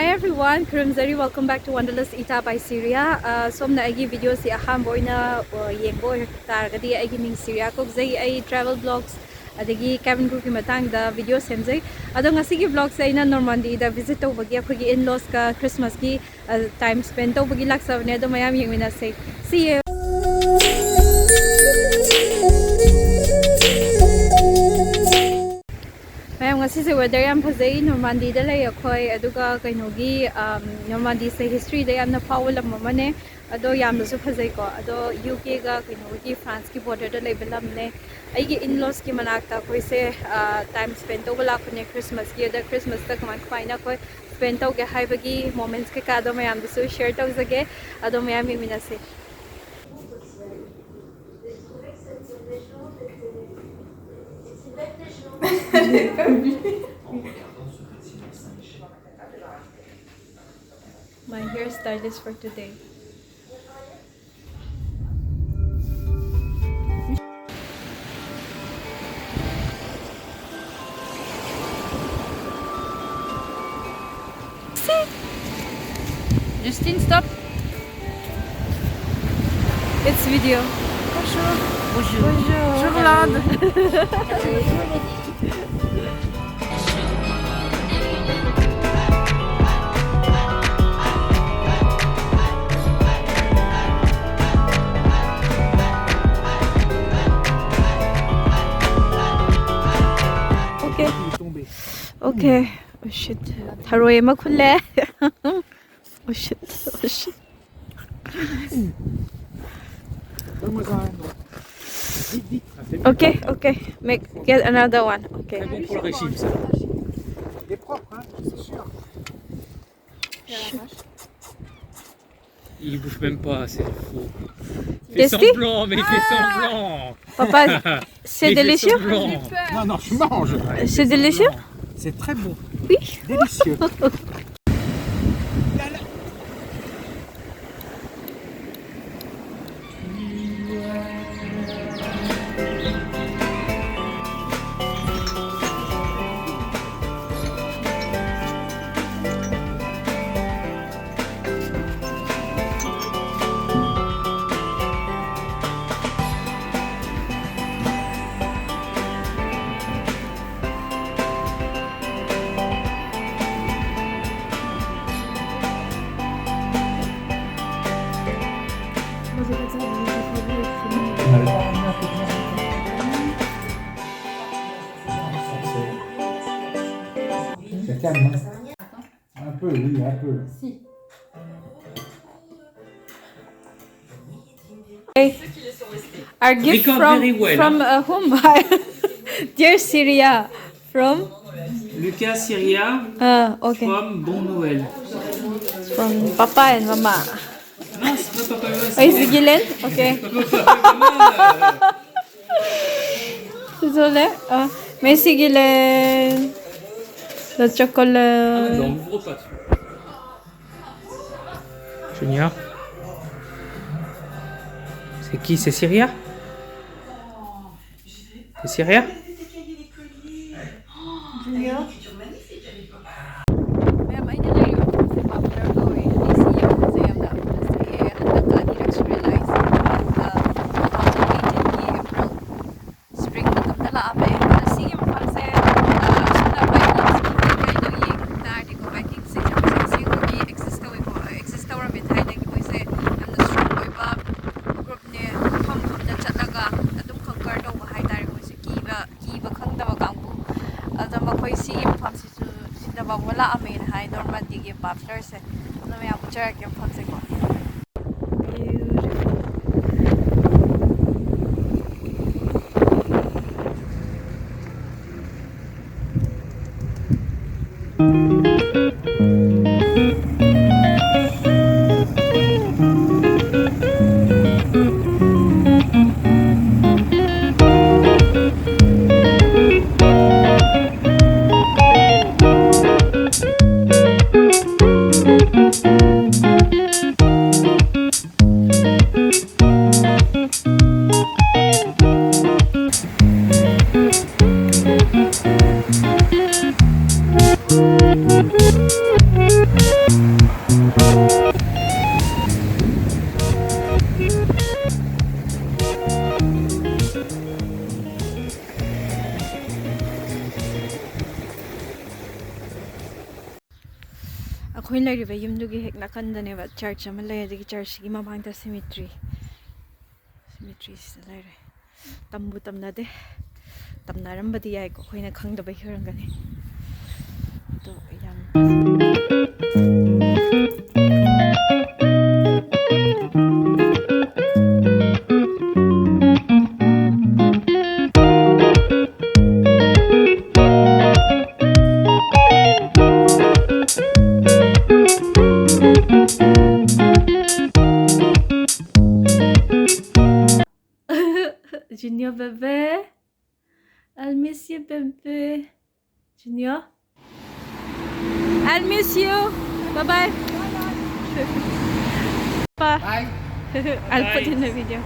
Hi everyone, Kurumzari, welcome back to Wanderlust Ita by Syria. Somna agi video si aham boina yengbo targadi agi ning Syria ko zai ai travel vlogs adagi cabin crew ki matang da video semjai ado ngasi ki vlogs ai na Normandy da visit to bagi akhoi in-laws ka Christmas ki time spend to bagi laksa ne do mayam yengmina say see you. Ngasi se weather yam phazai Normandy da lay akhoi aduga kainogi Normandy se history da yamna pawulam mamane ado yamna su phazai ko ado UK ga kainogi France ki border da lay belam ne aigi in-laws ki manakta koi se time spend to bala khone Christmas ki da Christmas ta kaman faina koi spend to ge haibagi moments ke ka do mayam da su share to zage ado mayam mi minase My hairstylist for today. Justine, stop. It's video. Bonjour. Bonjour. Bonjour Hollande. Okay. Okay. Oh shit. Tharoy ma khule. Oh shit. Oh shit. Okay, okay. Get another one. Okay. C'est bon pour le régime, ça. Il est propre, hein, c'est sûr. Il bouge même pas, c'est faux. Il fait Tasty? semblant, mais il fait semblant. Papa, c'est Il fait délicieux? semblant. Non, non, je mange. C'est délicieux? C'est très bon. Oui. Délicieux. C'est calme, hein? Un peu, oui, un peu. Okay. Our gift Record from very well, from whom? Dear Syria, from Lucas Syria, okay, from Bon Noël. from Papa and Mama. Non, c'est pas Papa et Maman, Ay, sige Len. Okay. Désolé. Mais sige Len. Le chocolat. Non, on ouvre pas dessus. Junior. C'est qui? C'est Syria? C'est Syria? Junior. Ma'am, ay nila yun. Kasi popular ko eh. Isiyo kasi yung realize April. Spring na ito nala ame. Kasi yung kasi suna pa yung kayo yung naari ko. I think kasi yung exist ka exist ka ramit. Hay na yung kasi I'm the strong boy pa. Group niya. Pam-pam na talaga. Atong kagkar daw mahay tayo ko si Kiba kang tawag ko. At makoy si Impam si Sida wala amin hay Normandy gi popular se no me apo check yung phone se ko. ꯑꯩꯈꯣꯏ ꯂꯩꯔꯤꯕ ꯌꯨꯝꯗꯨꯒꯤ ꯍꯦꯛ ꯅꯥꯀꯟꯗꯅꯦꯕ ꯆꯔꯆ ꯑꯃ ꯂꯩ ꯑꯗꯒꯤ ꯆꯔꯆꯀꯤ ꯃꯃꯥꯡꯗ ꯁꯤꯃꯤꯇ꯭ꯔꯤꯁꯤꯗ ꯂꯩꯔꯦ ꯇꯝꯕꯨ ꯇꯝꯅꯗꯦ ꯇꯝꯅꯔꯝꯕꯗꯤ ꯌꯥꯏꯀꯣ ꯑꯩꯈꯣꯏꯅ ꯈꯪꯗꯕꯩ ꯑꯣꯏꯔꯝꯒꯅꯤ ꯑꯗꯣ ꯌꯥꯝ Junior bébé, I'll miss you bébé. Junior, I'll miss you. Bye bye. Bye. I'll put in the video.